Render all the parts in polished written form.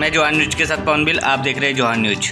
मैं Johan news के साथ पवन बिल, आप देख रहे हैं जोहान न्यूज।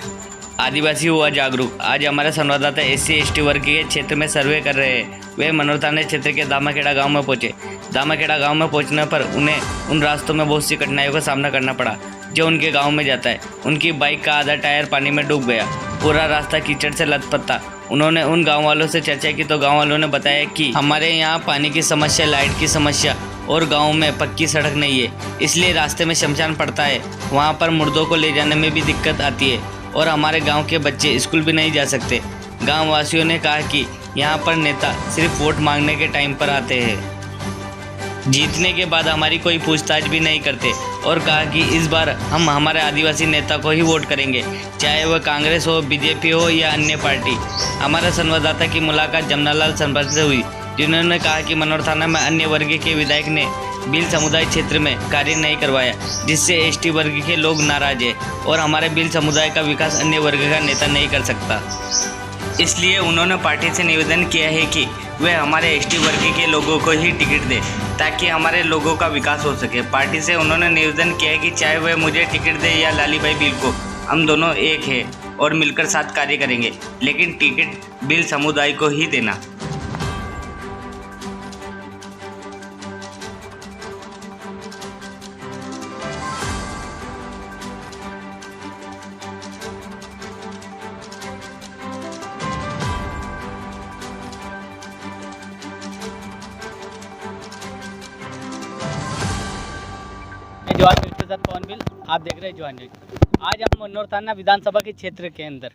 आदिवासी हुआ जागरूक। आज हमारे संवाददाता SC/ST वर्ग के क्षेत्र में सर्वे कर रहे हैं। वे मनोर थाना क्षेत्र के दामाखेड़ा गांव में पहुंचे। दामाखेड़ा गांव में पहुंचने पर उन्हें उन रास्तों में बहुत सी कठिनाइयों का सामना करना पड़ा जो उनके गांव में जाता है। उनकी बाइक का आधा टायर पानी में डूब गया, पूरा रास्ता कीचड़ से लथपथ था। उन्होंने उन गाँव वालों से चर्चा की तो गाँव वालों ने बताया कि हमारे यहाँ पानी की समस्या, लाइट की समस्या और गांव में पक्की सड़क नहीं है, इसलिए रास्ते में शमशान पड़ता है। वहां पर मुर्दों को ले जाने में भी दिक्कत आती है और हमारे गांव के बच्चे स्कूल भी नहीं जा सकते। गांव वासियों ने कहा कि यहां पर नेता सिर्फ वोट मांगने के टाइम पर आते हैं, जीतने के बाद हमारी कोई पूछताछ भी नहीं करते और कहा कि इस बार हम हमारे आदिवासी नेता को ही वोट करेंगे, चाहे वह कांग्रेस हो, BJP हो या अन्य पार्टी। हमारे संवाददाता की मुलाकात जमनालाल सरपंच से हुई, जिन्होंने कहा कि मनोर थाना में अन्य वर्ग के विधायक ने भील समुदाय क्षेत्र में कार्य नहीं करवाया, जिससे ST वर्ग के लोग नाराज हैं और हमारे भील समुदाय का विकास अन्य वर्ग का नेता नहीं कर सकता। इसलिए उन्होंने पार्टी से निवेदन किया है कि वे हमारे ST वर्ग के लोगों को ही टिकट दें ताकि हमारे लोगों का विकास हो सके। पार्टी से उन्होंने निवेदन किया है कि चाहे वे मुझे टिकट दे या लाली भाई भील को, हम दोनों एक हैं और मिलकर साथ कार्य करेंगे, लेकिन टिकट भील समुदाय को ही देना। जोहान न्यूज के साथ पवन बिल, आप देख रहे हैं जोहान न्यूज। आज हम मनोर थाना विधानसभा के क्षेत्र के अंदर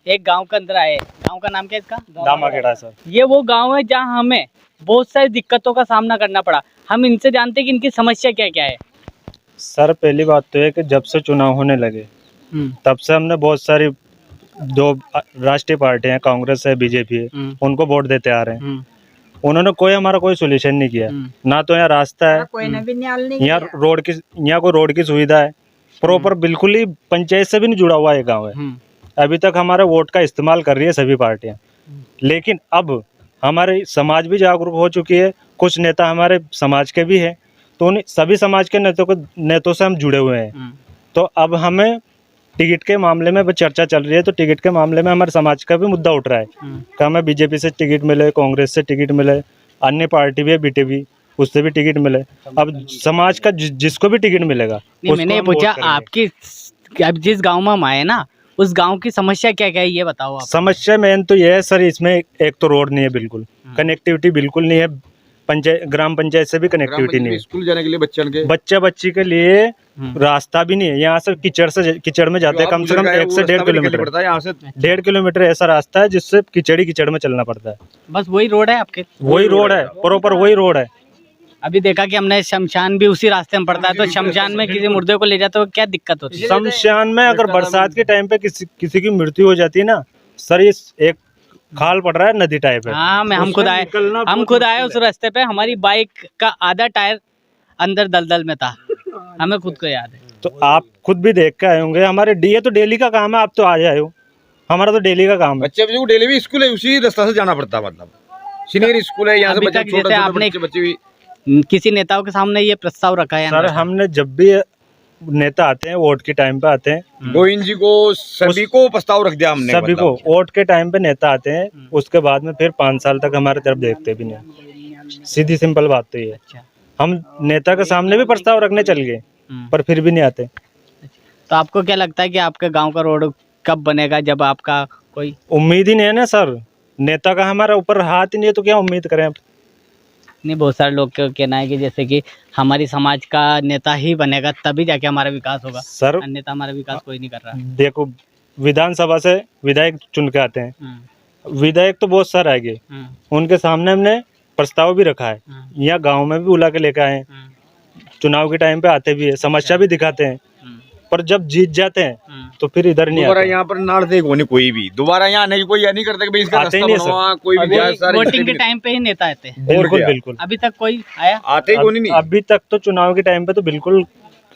एक गांव के अंदर आए। गांव का नाम क्या है इसका? दामाखेड़ा सर। ये वो गांव है जहां हमें बहुत सारी दिक्कतों का सामना करना पड़ा। हम इनसे जानते हैं कि इनकी समस्या क्या क्या है। सर पहली बात तो है कि जब से चुनाव होने लगे तब से हमने बहुत सारी दो राष्ट्रीय पार्टियां, कांग्रेस है, BJP है, उनको वोट देते आ रहे हैं। उन्होंने हमारा कोई सोल्यूशन नहीं किया। ना तो यहाँ रास्ता है, यहाँ कोई रोड की सुविधा है प्रॉपर, बिल्कुल ही पंचायत से भी नहीं जुड़ा हुआ ये गांव है। अभी तक हमारे वोट का इस्तेमाल कर रही है सभी पार्टियां, लेकिन अब हमारे समाज भी जागरूक हो चुकी है। कुछ नेता हमारे समाज के भी हैं, तो उन सभी समाज के नेतों से हम जुड़े हुए हैं। तो अब हमें टिकट के मामले में चर्चा चल रही है, तो टिकट के मामले में हमारे समाज का भी मुद्दा उठ रहा है कि हमें BJP से टिकट मिले, कांग्रेस से टिकट मिले, अन्य पार्टी भी है BTV, उससे भी टिकट मिले। अब समाज का जिसको भी टिकट मिलेगा। मैंने पूछा आपकी जिस गाँव में हम आए ना, उस गांव की समस्या क्या क्या है ये बताओ आप। समस्या मेन तो ये है सर, इसमें एक तो रोड नहीं है, बिल्कुल कनेक्टिविटी बिल्कुल नहीं है। ग्राम पंचायत से भी कनेक्टिविटी नहीं है। स्कूल जाने के लिए बच्ची के लिए रास्ता भी नहीं है। यहाँ से कीचड़ में जाते हैं, कम से कम 1 से 1.5 किलोमीटर, यहाँ से 1.5 किलोमीटर ऐसा रास्ता है जिससे कीचड़ में चलना पड़ता है। बस वही रोड है आपके? वही रोड है, प्रॉपर वही रोड है। अभी देखा कि हमने शमशान भी उसी रास्ते में पड़ता है, तो शमशान में किसी मुर्दे को ले जाते हो क्या दिक्कत होती है? शमशान में अगर बरसात के टाइम पे किसी की मृत्यु हो जाती है ना सर, ये एक खाल पड़ रहा है, नदी टाइप है। हाँ, हम खुद आए उस रास्ते पे। हमारी बाइक का आधा टायर अंदर दलदल में था, हमें खुद को याद है। तो आप खुद भी देख के आए होंगे। हमारे ये तो डेली का काम है, आप तो आ जाए हो, हमारा तो डेली का काम है। बच्चे को डेली भी स्कूल है, उसी रास्ते से जाना पड़ता है, मतलब सीनियर स्कूल है। यहाँ से बच्चे भी किसी नेताओं के सामने ये प्रस्ताव रखा है? सर हमने जब भी नेता आते हैं, वोट के टाइम पे आते हैं, गोविंद जी को सभी को प्रस्ताव रख दिया हमने, सभी को वोट के टाइम पे नेता आते हैं, उसके बाद में फिर 5 साल तक हमारे तरफ देखते भी नहीं। सीधी सिंपल बात तो ये है। हम नेता के सामने भी प्रस्ताव रखने चल गए पर फिर भी नहीं आते। तो आपको क्या लगता है कि आपके गांव का रोड कब बनेगा, जब आपका कोई उम्मीद ही नहीं है ना सर, नेता का हमारा ऊपर हाथ ही नहीं है, तो क्या उम्मीद करें आप? नहीं, बहुत सारे लोग का कहना है कि जैसे कि हमारी समाज का नेता ही बनेगा तभी जाके हमारा विकास होगा सर। अन्यथा हमारा विकास कोई नहीं कर रहा। देखो, विधानसभा से विधायक चुन के आते हैं, विधायक तो बहुत सारे आएंगे, उनके सामने हमने प्रस्ताव भी रखा है, यहाँ गांव में भी बुला के लेकर आए, चुनाव के टाइम पे आते भी है, समस्या भी दिखाते हैं, पर जब जीत जाते हैं तो फिर इधर नहीं दोबारा यहाँ पर नाड़ देगा नहीं कोई भी, दोबारा यहाँ आने की कोई नहीं करता कि इसका रास्ता बनवा, कोई भी वोटिंग के टाइम पे ही नेता आते हैं। बिल्कुल। अभी तक कोई आया? आते ही नहीं। अभी तक तो चुनाव के टाइम पे तो बिल्कुल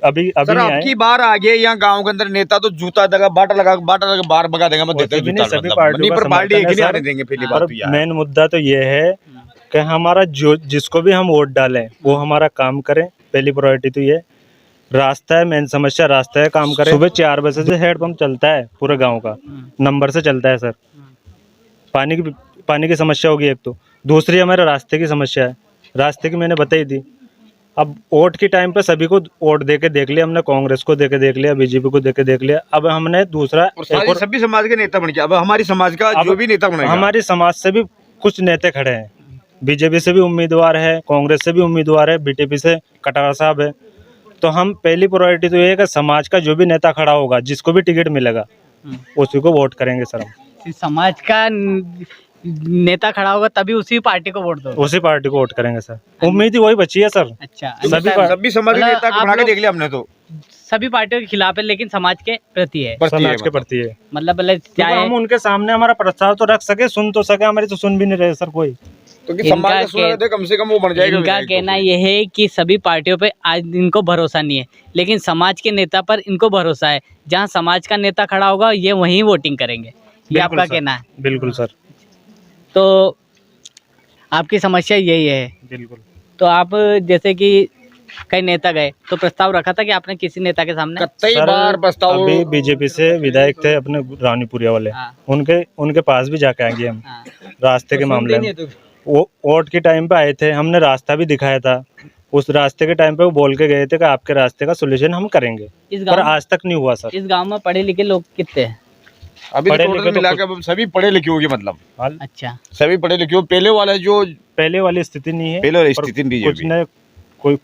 अभी सर नहीं आपकी बार आ गए यहाँ गांव के अंदर नेता तो जूता देगा, बाटा लगा बाहर भगा देगा, मत देते सभी पार्टियों। मेन मुद्दा तो ये है कि हमारा जिसको भी हम वोट डालें वो हमारा काम करें, पहली प्रायोरिटी तो ये। रास्ता है, मेन समस्या रास्ता है। काम करें, सुबह 4 बजे से हेडपम्प चलता है पूरे गांव का, नंबर से चलता है सर। पानी की समस्या होगी एक तो, दूसरी हमारे रास्ते की समस्या है। रास्ते की मैंने बताई दी। अब वोट के टाइम पे सभी को वोट देके देख लिया हमने, कांग्रेस को देके देख लिया, बीजेपी को देके देख लिया। अब हमने दूसरा और सभी समाज के नेता बन गया। अब हमारी समाज का जो भी नेता बनेगा, हमारी समाज से भी कुछ नेता खड़े हैं, बीजेपी से भी उम्मीदवार है, कांग्रेस से भी उम्मीदवार है, बीटीपी से कटारा साहब है। तो हम पहली प्रायोरिटी तो ये है कि समाज का जो भी नेता खड़ा होगा, जिसको भी टिकट मिलेगा, उसी को वोट करेंगे सर हम। समाज का नेता खड़ा होगा तभी उसी पार्टी को वोट दो, उसी पार्टी को वोट करेंगे सर। उम्मीद ही वही बची है सर। अच्छा, सभी समाज के नेता को बना के देख लिया हमने। तो सभी पार्टियों के खिलाफ है लेकिन समाज के प्रति है, समाज के प्रति है। मतलब चाहे हम उनके सामने हमारा प्रस्ताव तो रख सके, सुन तो सके, हमारी तो सुन भी नहीं रहे सर कोई। तो समाज का सुना रहता है, कम से कम वो बन जाएगा। इनका कहना यह है कि सभी पार्टियों पे आज इनको भरोसा नहीं है, लेकिन समाज के नेता पर इनको भरोसा है। जहां समाज का नेता खड़ा होगा ये वहीं वोटिंग करेंगे, ये आपका कहना है? बिल्कुल सर। तो आपकी समस्या यही है? बिल्कुल। तो आप जैसे कि कई नेता गए तो प्रस्ताव रखा था कि आपने किसी नेता के सामने? कई बार प्रस्ताव। अभी बीजेपी से विधायक थे अपने रानीपुरिया वाले, उनके पास भी जाके आएंगे हम रास्ते के मामले में। वो वोट के टाइम पे आए थे, हमने रास्ता भी दिखाया था। उस रास्ते के टाइम पे वो बोल के गए थे कि आपके रास्ते का सोल्यूशन हम करेंगे, पर आज तक नहीं हुआ सर। इस गांव में पढ़े लिखे लोग कितने हैं? अभी टोटल मिलाकर सभी पढ़े लिखे होंगे, मतलब। अच्छा, सभी पढ़े लिखे हो। पहले वाली स्थिति नहीं है, पहले वाली स्थिति नहीं है। कुछ ने कोई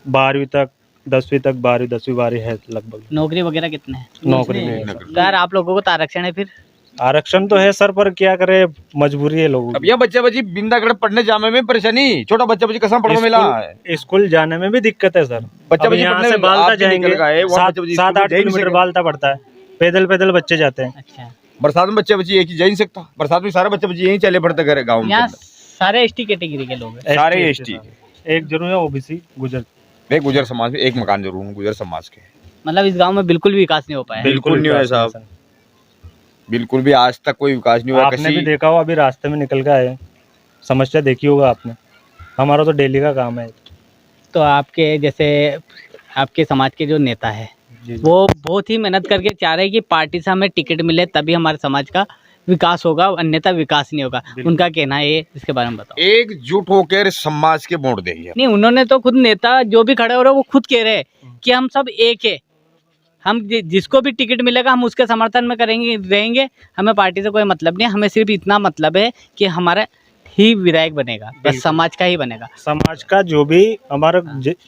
12वीं तक, 10वीं तक, 12वीं 10वीं 12 है लगभग। नौकरी वगैरह कितने हैं? नौकरी नहीं है सर। आप लोगों को तो आरक्षण है? फिर आरक्षण तो है सर, पर क्या करे, मजबूरी है लोगों की। अब यह बच्चा बच्ची बिंदागढ़ पढ़ने जाने में परेशानी, छोटा बच्चा बच्ची कसम पढ़ने मिला है। स्कूल जाने में भी दिक्कत है सर। बच्चा बच्ची यहाँ से बालता जाएंगे, 7-8 किलोमीटर बालता पड़ता है, पैदल बच्चे जाते हैं। अच्छा, बरसात में बच्चा बच्ची एक ही जा नहीं सकता। बरसात में सारे बच्चे बच्चे यहीं चले पड़ते घर गाँव में। यहाँ सारे एसटी कैटेगरी के लोग हैं? सारे एसटी। एक जरूर है ओबीसी गुजर समाज में एक मकान जरूर गुजर समाज के। मतलब इस गांव में बिल्कुल भी विकास नहीं हो पाया? बिल्कुल नहीं हुआ साहब, बिल्कुल भी आज तक कोई विकास नहीं हुआ। आपने भी देखा हो, अभी रास्ते में निकल के आए, समस्या देखी होगा आपने। हमारा तो डेली का काम है। तो आपके जैसे आपके समाज के जो नेता है वो बहुत ही मेहनत करके चाह रहे हैं कि पार्टी से हमें टिकट मिले तभी हमारे समाज का विकास होगा, अन्यथा विकास नहीं होगा। उनका कहना है, इसके बारे में बताओ। एकजुट होकर समाज के वोट देंगे। नहीं, उन्होंने तो खुद नेता जो भी खड़े हो रहे हैं वो खुद कह रहे हैं कि हम सब एक है, हम जिसको भी टिकट मिलेगा हम उसके समर्थन में रहेंगे। हमें पार्टी से कोई मतलब नहीं है, हमें सिर्फ इतना मतलब है कि हमारा ही विधायक बनेगा, बस समाज का ही बनेगा। समाज का जो भी हमारा,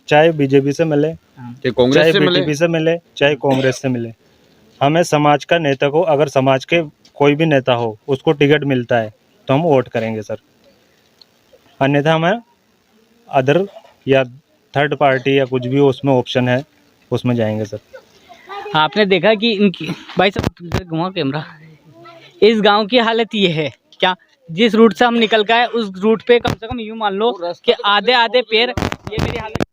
चाहे बीजेपी से मिले, कांग्रेस से बीजेपी से मिले, चाहे कांग्रेस से मिले, हमें समाज का नेता को, अगर समाज के कोई भी नेता हो उसको टिकट मिलता है तो हम वोट करेंगे सर। अन्यथा हमें अदर या थर्ड पार्टी या कुछ भी उसमें ऑप्शन है उसमें जाएंगे सर। आपने देखा कि इनकी, भाई साहब घुमाओ कैमरा, इस गांव की हालत ये है क्या? जिस रूट से हम निकल गए उस रूट पे कम से कम यूं मान लो कि आधे पैर, ये मेरी हालत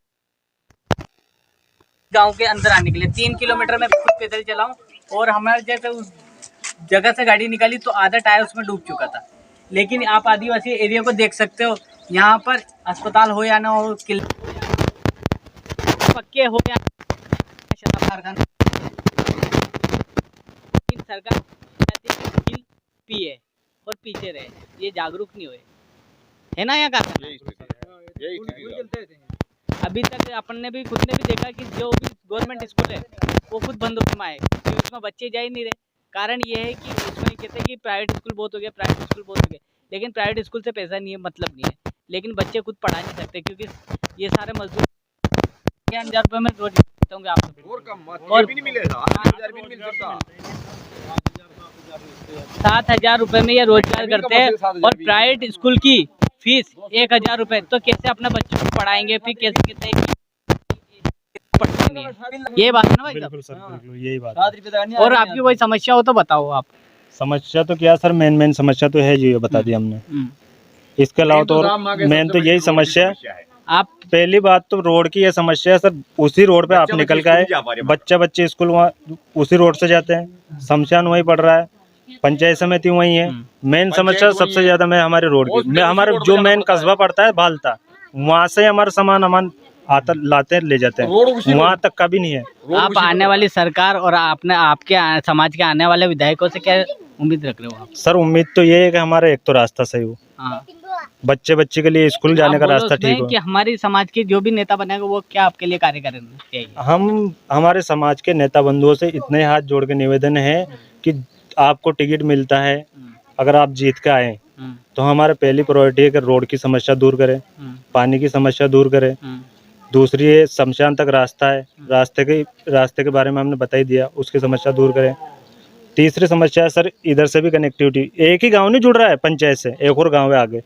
गांव के अंदर आने के लिए 3 किलोमीटर में खुद पैदल चलाऊं, और हमारे जैसे उस जगह से गाड़ी निकाली तो आधा टायर उसमें डूब चुका था। लेकिन आप आदिवासी एरिया को देख सकते हो, यहाँ पर अस्पताल हो या ना हो, पक्के हो या कारखाना, सरकार पिए और पीछे रहे, ये जागरूक नहीं हुए, है ना? यहाँ का अभी तक अपन ने भी खुद ने भी देखा कि जो भी गवर्नमेंट स्कूल है वो खुद बंद होने में आए, क्योंकि उसमें बच्चे जा ही नहीं रहे। कारण ये है कि उसमें कहते हैं कि प्राइवेट स्कूल बहुत हो गया, प्राइवेट स्कूल बहुत हो गया, लेकिन प्राइवेट स्कूल से पैसा नहीं है, मतलब नहीं है, लेकिन बच्चे खुद पढ़ा नहीं सकते क्योंकि ये सारे मजदूर 1000 रुपये में रोज होंगे आपको, और भी नहीं मिलेगा, 7,000 रुपये में ये रोजगार करते हैं, और प्राइवेट स्कूल की फीस 1,000 रुपये। तो कैसे अपने बच्चों को पढ़ाएंगे? फिर कैसे पढ़ते नहीं है? ये बात है ना भाई? बिल्कुल सर, बिल्कुल यही बात। और आपकी कोई समस्या हो तो बताओ आप। समस्या तो क्या सर, मेन समस्या तो है जो बता दी हमने। इसके अलावा तो मेन तो यही समस्या है। आप पहली बात तो रोड की ये समस्या है सर, उसी रोड पे आप निकल के आए, बच्चे स्कूल वहाँ उसी रोड से जाते हैं, शमशान वहीं पड़ रहा है, पंचायत समिति वहीं है। मेन समस्या सबसे ज्यादा में हमारे रोड की, हमारा जो मेन कस्बा पड़ता है भालता, वहाँ से हमारा सामान आता लाते हैं ले जाते रोड हैं, उसी वहाँ तक का भी नहीं है। आप आने वाली सरकार और आपके समाज के आने वाले विधायकों से क्या उम्मीद रख रहे हो आप? सर उम्मीद तो ये है कि हमारा एक तो रास्ता सही हो, हाँ, बच्चे के लिए स्कूल जाने आप का बोलो रास्ता उसमें ठीक हो। कि हमारी समाज के जो भी नेता बनेगा वो क्या आपके लिए कार्य करेंगे चाहिए? हम हमारे समाज के नेता बंधुओं से इतने हाथ जोड़ के निवेदन है कि आपको टिकट मिलता है, अगर आप जीत के आए तो हमारा पहली प्रायोरिटी है कि रोड की समस्या दूर करें, पानी की समस्या दूर करें। दूसरी है शमशान तक रास्ता है, रास्ते के बारे में हमने बता ही दिया, उसकी समस्या दूर करें। तीसरी समस्या है सर इधर से भी कनेक्टिविटी, एक ही गांव नहीं जुड़ रहा है पंचायत से, एक और गांव है आगे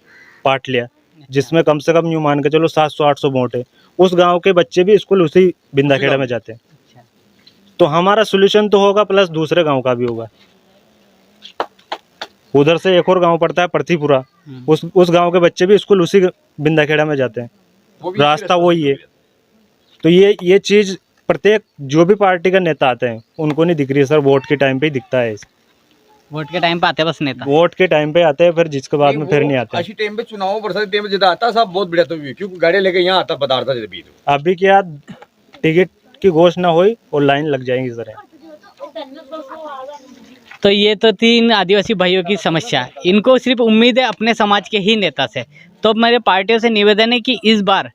पाट लिया, जिसमें कम से कम यूँ मान के चलो 700-800 वोट है, उस गांव के बच्चे भी स्कूल उसी बिंदाखेड़ा में जाते हैं। तो हमारा सोल्यूशन तो होगा, प्लस दूसरे गांव का भी होगा। उधर से एक और गांव पड़ता है पृथ्वीपुरा, उस गांव के बच्चे भी स्कूल उसी बिंदाखेड़ा में जाते हैं, रास्ता वही है। तो ये चीज प्रत्येक जो भी पार्टी का नेता आते हैं उनको नहीं दिख रही है सर, वोट के टाइम पे ही दिखता है। वोट के टाइम पे आते हैं बस नेता, वोट के टाइम पे आते हैं, फिर जिसके बाद में फिर नहीं आते। अच्छी टाइम पे चुनाव बरसात टाइम पे ज्यादा आता सब बहुत बढ़िया, तो क्योंकि गाड़ी लेके यहाँ आता पदार्थ जब भी अभी क्या टिकट की घोषणा हुई और लाइन लग जाएंगी सर। तो ये तो तीन आदिवासी भाइयों की समस्या है, इनको सिर्फ उम्मीद है अपने समाज के ही नेता से। तो मेरे पार्टियों से निवेदन है कि इस बार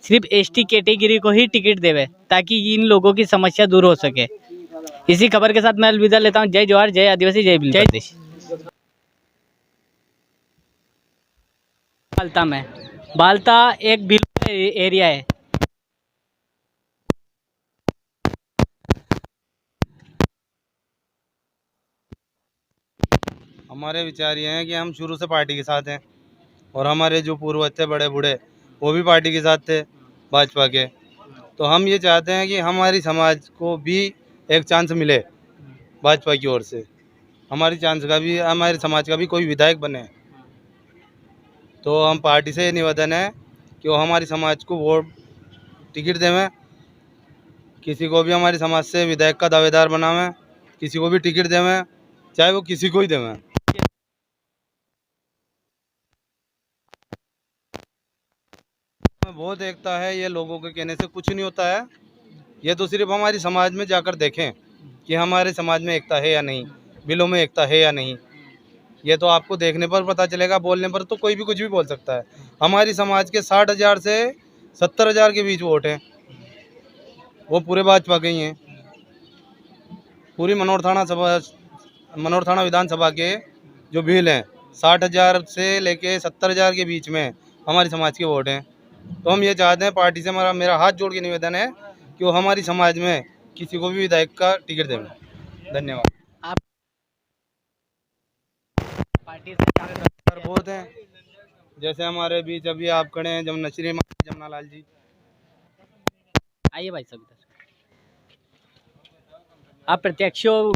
सिर्फ एसटी कैटेगरी को ही टिकट देवे ताकि इन लोगों की समस्या दूर हो सके। इसी खबर के साथ मैं अलविदा लेता हूँ। जय जवाहर, जय आदिवासी, जय भील प्रदेश। बालता में, बालता एक भील एरिया है। हमारे विचार ये हैं कि हम शुरू से पार्टी के साथ हैं और हमारे जो पूर्वज थे बड़े बूढ़े वो भी पार्टी के साथ थे भाजपा के। तो हम ये चाहते हैं कि हमारी समाज को भी एक चांस मिले भाजपा की ओर से, हमारे समाज का भी कोई विधायक बने। तो हम पार्टी से ये निवेदन है कि वो हमारी समाज को वोट टिकट देवें, किसी को भी हमारी समाज से विधायक का दावेदार बनावें, किसी को भी टिकट देवें, चाहे वो किसी को ही देवें। बहुत एकता है, ये लोगों के कहने से कुछ नहीं होता है। ये तो सिर्फ हमारी समाज में जाकर देखें कि हमारे समाज में एकता है या नहीं, बिलों में एकता है या नहीं। ये तो आपको देखने पर पता चलेगा, बोलने पर तो कोई भी कुछ भी बोल सकता है। हमारी समाज के 60,000 से 70,000 के बीच वोट हैं, वो पूरे भाजपा के ही हैं। पूरी मनोर थाना विधानसभा के जो बिल हैं 60,000 से लेके 70,000 के बीच में हमारी समाज के वोट हैं। तो हम ये चाहते हैं, पार्टी से मेरा हाथ जोड़ के निवेदन है कि वो हमारी समाज में किसी को भी विधायक का टिकट दें। धन्यवाद। आप पार्टी से बहुत हैं, जैसे हमारे बीच अभी आप खड़े हैं जमुना लाल जी। आइए भाई साहब इधर। आप प्रत्यक्ष हो,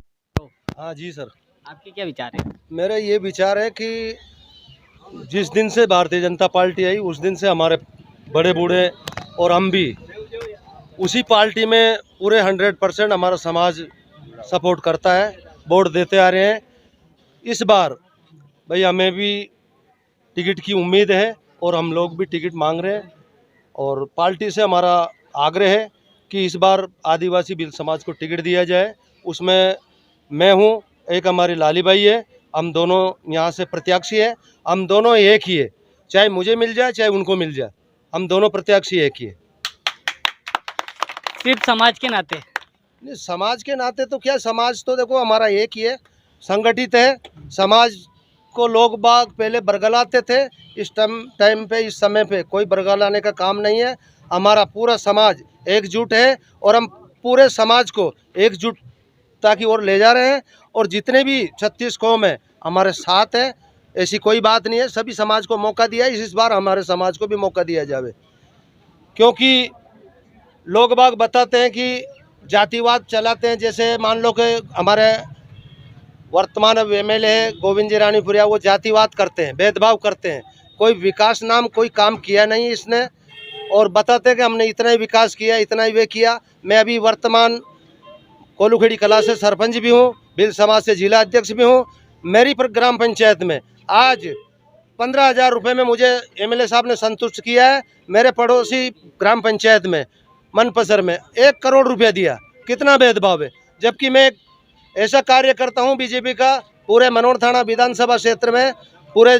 हाँ जी सर, आपके क्या विचार है? मेरा ये विचार है कि जिस दिन से भारतीय जनता पार्टी आई उस दिन से हमारे बड़े बूढ़े और हम भी उसी पार्टी में पूरे 100% हमारा समाज सपोर्ट करता है, वोट देते आ रहे हैं। इस बार भाई हमें भी टिकट की उम्मीद है और हम लोग भी टिकट मांग रहे हैं और पार्टी से हमारा आग्रह है कि इस बार आदिवासी भील समाज को टिकट दिया जाए। उसमें मैं हूँ, एक हमारी लाली भाई है, हम दोनों यहाँ से प्रत्याशी है, हम दोनों एक ही है, चाहे मुझे मिल जाए चाहे उनको मिल जाए, हम दोनों प्रत्याशी एक ही है। सिर्फ समाज के नाते? नहीं, समाज के नाते तो क्या, समाज तो देखो हमारा एक ही है, संगठित है। समाज को लोग बाग पहले बरगलाते थे, इस टाइम पे इस समय पे कोई बरगलाने का काम नहीं है। हमारा पूरा समाज एकजुट है और हम पूरे समाज को एकजुटता की ओर ले जा रहे हैं और जितने भी 36 कौम है हमारे साथ है। ऐसी कोई बात नहीं है, सभी समाज को मौका दिया है, इस बार हमारे समाज को भी मौका दिया जावे। क्योंकि लोग बाग बताते हैं कि जातिवाद चलाते हैं, जैसे मान लो कि हमारे वर्तमान एमएलए है गोविंद जी रानीपुरिया, वो जातिवाद करते हैं, भेदभाव करते हैं, कोई विकास नाम कोई काम किया नहीं इसने और बताते हैं कि हमने इतना ही विकास किया, इतना ही वे किया। मैं अभी वर्तमान कोलूखेड़ी कला से सरपंच भी हूँ, भील समाज से जिला अध्यक्ष भी हूँ। मेरी ग्राम पंचायत में आज 15,000 रुपये में मुझे एमएलए साहब ने संतुष्ट किया है। मेरे पड़ोसी ग्राम पंचायत में मनपसर में 1 करोड़ रुपया दिया। कितना भेदभाव है। जबकि मैं एक ऐसा कार्य करता हूँ बीजेपी का, पूरे मनोर थाना विधानसभा क्षेत्र में, पूरे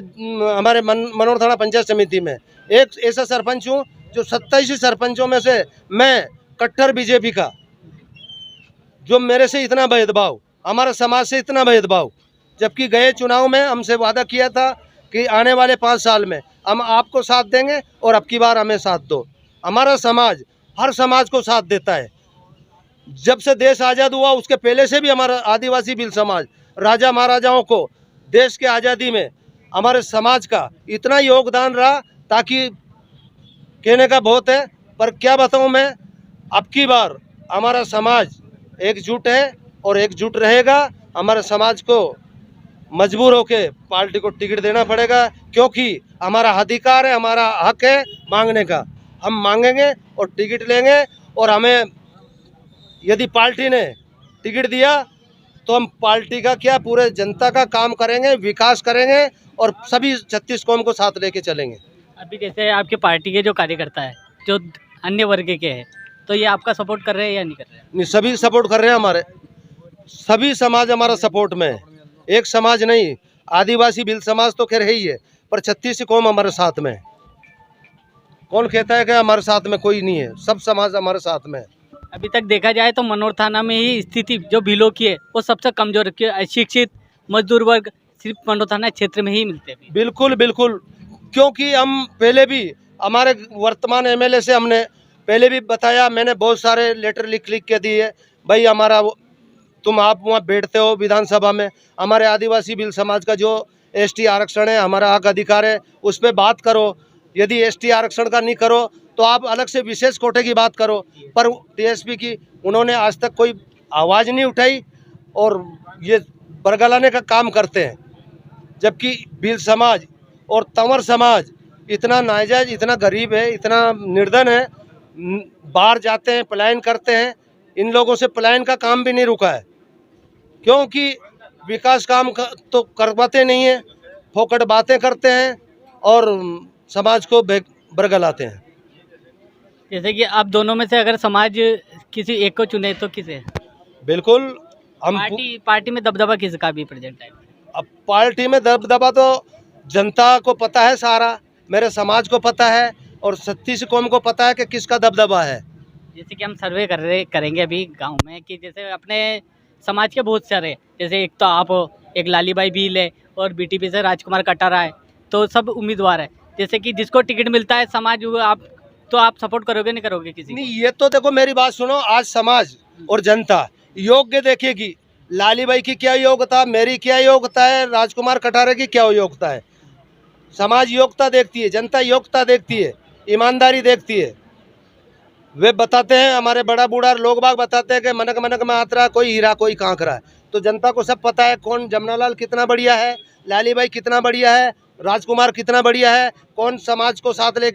हमारे मनोर थाना पंचायत समिति में एक ऐसा सरपंच हूँ जो 27 सरपंचों में से मैं कट्टर बीजेपी का। जो मेरे से इतना भेदभाव, हमारे समाज से इतना भेदभाव, जबकि गए चुनाव में हमसे वादा किया था कि आने वाले 5 साल में हम आपको साथ देंगे और अब की बार हमें साथ दो। हमारा समाज हर समाज को साथ देता है। जब से देश आज़ाद हुआ उसके पहले से भी हमारा आदिवासी भील समाज, राजा महाराजाओं को देश के आज़ादी में हमारे समाज का इतना योगदान रहा, ताकि कहने का बहुत है, पर क्या बताऊं मैं, अब की बार हमारा समाज एकजुट है और एकजुट रहेगा। हमारे समाज को मजबूर होके पार्टी को टिकट देना पड़ेगा, क्योंकि हमारा अधिकार है, हमारा हक है मांगने का। हम मांगेंगे और टिकट लेंगे, और हमें यदि पार्टी ने टिकट दिया तो हम पार्टी का क्या, पूरे जनता का काम करेंगे, विकास करेंगे और सभी 36 कौम को साथ लेके चलेंगे। अभी जैसे आपके पार्टी के जो कार्यकर्ता है, जो अन्य वर्ग के हैं, तो ये आपका सपोर्ट कर रहे हैं या नहीं कर रहे हैं? नहीं, सभी सपोर्ट कर रहे हैं। हमारे सभी समाज हमारा सपोर्ट में है, एक समाज नहीं। आदिवासी भील समाज तो खैर है ही है, पर 36 कौम हमारे साथ में है। कौन कहता है कि हमारे साथ में कोई नहीं है? सब समाज हमारे साथ में है। अभी तक देखा जाए तो मनोर थाना में ही स्थिति जो भीलों की है वो सबसे कमजोर है। अशिक्षित मजदूर वर्ग सिर्फ मनोर थाना क्षेत्र में ही मिलते हैं। बिल्कुल बिल्कुल, क्योंकि हम पहले भी हमारे वर्तमान एमएलए से हमने पहले भी बताया, मैंने बहुत सारे लेटर लिख के दिए, भाई हमारा तुम आप वहाँ बैठते हो विधानसभा में, हमारे आदिवासी भील समाज का जो एसटी आरक्षण है, हमारा हक अधिकार है, उस पर बात करो। यदि एसटी आरक्षण का नहीं करो तो आप अलग से विशेष कोटे की बात करो। पर टीएसपी की उन्होंने आज तक कोई आवाज़ नहीं उठाई और ये बरगलाने का काम करते हैं। जबकि भील समाज और तंवर समाज इतना नाजायज, इतना गरीब है, इतना निर्धन है, बाहर जाते हैं, पलायन करते हैं। इन लोगों से पलायन का काम भी नहीं रुका है, क्योंकि विकास काम तो करवाते नहीं हैं, फोकट बातें करते हैं और समाज को बरगलाते हैं। जैसे कि आप दोनों में से अगर समाज किसी एक को चुने तो किसे? बिल्कुल, हम पार्टी में दबदबा किसका भी प्रेजेंट है? अब पार्टी में दबदबा तो जनता को पता है, सारा मेरे समाज को पता है और 36 कौम को पता है कि किसका दबदबा है। जैसे कि हम सर्वे करेंगे अभी गांव में, कि जैसे अपने समाज के बहुत सारे, जैसे एक तो आप हो, एक लालीबाई भील है और बीटीपी से राजकुमार कटारा है, तो सब उम्मीदवार है। जैसे कि जिसको टिकट मिलता है समाज, आप सपोर्ट करोगे नहीं करोगे किसी? नहीं, ये तो देखो मेरी बात सुनो, आज समाज और जनता योग्य देखेगी। लालीबाई की क्या योग्यता, मेरी क्या योग्यता है, राजकुमार कटारे की क्या योग्यता है। समाज योग्यता देखती है, जनता योग्यता देखती है, ईमानदारी देखती है। वे बताते हैं, हमारे बड़ा बूढ़ा लोग बाग बताते हैं कि मनक मनक में आतरा, कोई हीरा कोई कांकरा है। तो जनता को सब पता है कौन जमनालाल कितना बढ़िया है, लालीबाई कितना बढ़िया है, राजकुमार कितना बढ़िया है, कौन समाज को साथ लेके